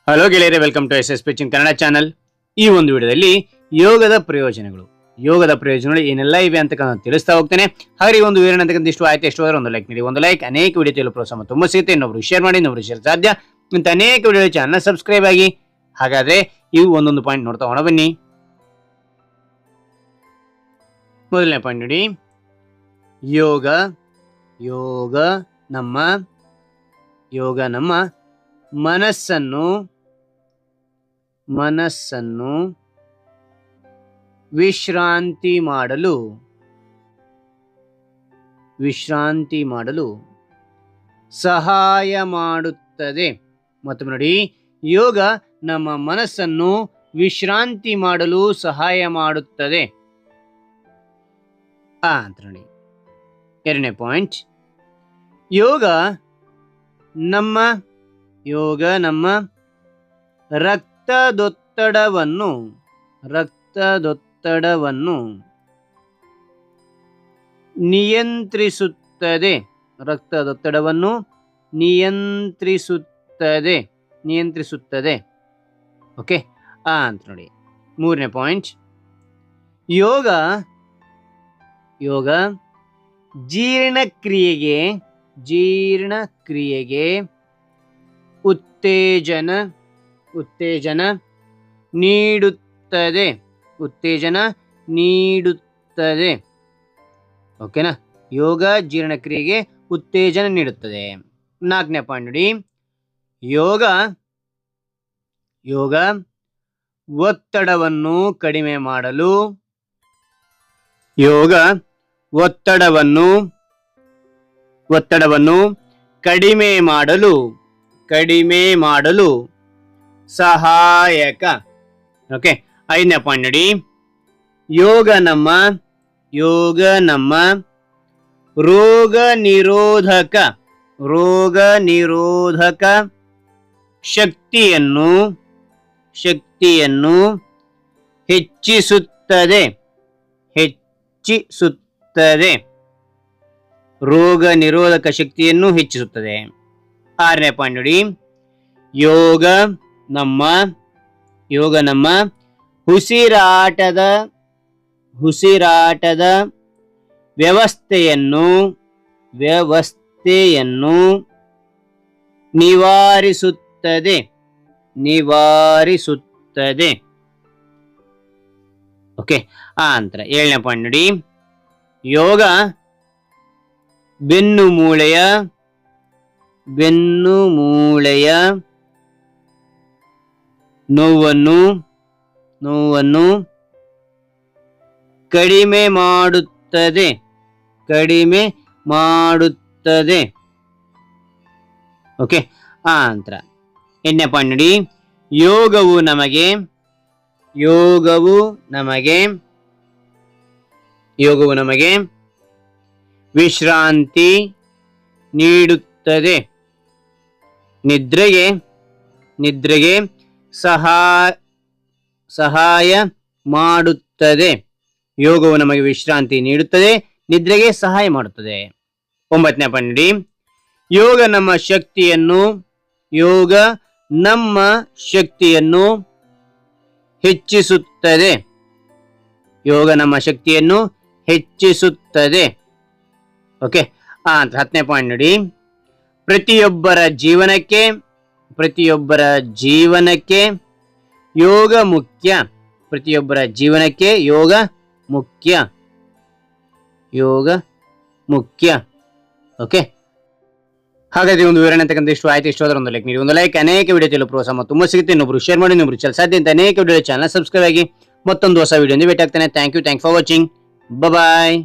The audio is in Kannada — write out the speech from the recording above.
ಹಲೋ ಗೆಳೆಯರೆ, welcome to S pitching Kannada channel. ಈ ಒಂದು ವಿಡಿಯೋದಲ್ಲಿ ಯೋಗದ ಪ್ರಯೋಜನಗಳು ಏನೆಲ್ಲ ಇವೆ ಅಂತ ನಾನು ತಿಳಿಸ್ತಾ ಹೋಗ್ತೇನೆ. ಹಾಗೆ ಈ ಒಂದು ವಿವರಣೆ ಅಂತಕ್ಕಂಥ ಇಷ್ಟು ಆಯ್ತು, ಎಷ್ಟು ಒಂದು ಲೈಕ್ ನೀಡಿ. ಒಂದು ಲೈಕ್ ಅನೇಕ ವಿಡಿಯೋ ತಿಳಿಯಲು ಪ್ರೋತ್ಸಾಹ ತುಂಬ ಸಿಗುತ್ತೆ. ಇನ್ನೊಬ್ರು ಶೇರ್ ಮಾಡಿ, ಇನ್ನೊಬ್ರು ಶೇರ್ ಸಾಧ್ಯ ಇಂಥ ಅನೇಕ ವಿಡಿಯೋ ಚಾನಲ್ ಸಬ್ಸ್ಕ್ರೈಬ್ ಆಗಿ. ಹಾಗಾದ್ರೆ ಇವು ಒಂದೊಂದು ಪಾಯಿಂಟ್ ನೋಡ್ತಾ ಹೋಗೋಣ ಬನ್ನಿ. ಮೊದಲನೇ ಪಾಯಿಂಟ್ ನೋಡಿ, ಯೋಗ ನಮ್ಮ ಮನಸ್ಸನ್ನು ವಿಶ್ರಾಂತಿ ಮಾಡಲು ಸಹಾಯ ಮಾಡುತ್ತದೆ. ಮತ್ತೊಮ್ಮೆ ನೋಡಿ, ಯೋಗ ನಮ್ಮ ಮನಸ್ಸನ್ನು ವಿಶ್ರಾಂತಿ ಮಾಡಲು ಸಹಾಯ ಮಾಡುತ್ತದೆ ಅಂತ ನೋಡಿ. ಎರಡನೇ ಪಾಯಿಂಟ್, ಯೋಗ ನಮ್ಮ ರಕ್ತದೊತ್ತಡವನ್ನು ನಿಯಂತ್ರಿಸುತ್ತದೆ. ಓಕೆ ಅಂತ ನೋಡಿ. ಮೂರನೇ ಪಾಯಿಂಟ್, ಯೋಗ ಜೀರ್ಣಕ್ರಿಯೆಗೆ ಉತ್ತೇಜನ ನೀಡುತ್ತದೆ. ಓಕೆನಾ? ಯೋಗ ಜೀರ್ಣಕ್ರಿಯೆಗೆ ಉತ್ತೇಜನ ನೀಡುತ್ತದೆ. ನಾಲ್ಕನೇ ಪಾಯಿಂಟ್ ನೋಡಿ, ಯೋಗ ಒತ್ತಡವನ್ನು ಕಡಿಮೆ ಮಾಡಲು ಸಹಾಯಕ. ಓಕೆ. ಐದನೇ ಪಾಯಿಂಟ್ ನೋಡಿ, ಯೋಗ ನಮ್ಮ ರೋಗ ನಿರೋಧಕ ಶಕ್ತಿಯನ್ನು ಹೆಚ್ಚಿಸುತ್ತದೆ. ರೋಗ ನಿರೋಧಕ ಶಕ್ತಿಯನ್ನು ಹೆಚ್ಚಿಸುತ್ತದೆ. ಆರನೇ ಪಾಯಿಂಟ್ ನೋಡಿ, ಯೋಗ ನಮ್ಮ ಉಸಿರಾಟದ ವ್ಯವಸ್ಥೆಯನ್ನು ನಿವಾರಿಸುತ್ತದೆ. ಓಕೆ. ನಂತರ ಏಳನೇ ಪಾಯಿಂಟ್ ನೋಡಿ, ಯೋಗ ಬೆನ್ನು ಮೂಳೆಯ ನೋವನ್ನು ಕಡಿಮೆ ಮಾಡುತ್ತದೆ. ಓಕೆ. ನಂತರ ಎಂಟನೇ ಪಾಯಿಂಟ್ ನೋಡಿ, ಯೋಗವು ನಮಗೆ ವಿಶ್ರಾಂತಿ ನೀಡುತ್ತದೆ. ನಿದ್ರೆಗೆ ಸಹಾಯ ಮಾಡುತ್ತದೆ. ಯೋಗವು ನಮಗೆ ವಿಶ್ರಾಂತಿ ನೀಡುತ್ತದೆ, ನಿದ್ರೆಗೆ ಸಹಾಯ ಮಾಡುತ್ತದೆ. ಒಂಬತ್ತನೇ ಪಾಯಿಂಟ್ ನೋಡಿ, ಯೋಗ ನಮ್ಮ ಶಕ್ತಿಯನ್ನು ಹೆಚ್ಚಿಸುತ್ತದೆ. ಓಕೆ. ಹತ್ತನೇ ಪಾಯಿಂಟ್ ನೋಡಿ, ಪ್ರತಿಯೊಬ್ಬರ ಜೀವನಕ್ಕೆ ಯೋಗ ಮುಖ್ಯ. ಓಕೆ. ಹಾಗಾದ್ರೆ ಒಂದು ವಿವರಣೆ ಅಂತಕ್ಕಂಥ ಇಷ್ಟು ಆಯ್ತು, ಇಷ್ಟು ಒಂದು ಲೈಕ್ ನೀಡಿ. ಒಂದು ಲೈಕ್ ಅನೇಕ ವಿಡಿಯೋ ತಿಳಿಯಲು ಪ್ರೋತ್ಸಾಹ ತುಂಬ ಸಿಗುತ್ತೆ. ಇನ್ನೊಬ್ರು ಶೇರ್ ಮಾಡಿ, ಇನ್ನೊಬ್ರು ಸಾಧ್ಯ ಅಂತ ಅನೇಕ ವಿಡಿಯೋ ಚಾನಲ್ ಸಬ್ಸ್ಕ್ರೈಬ್ ಆಗಿ. ಮತ್ತೊಂದು ಹೊಸ ವಿಡಿಯೋ ಭೇಟಿ ಆಗ್ತಾನೆ. Thank you for watching. Bye.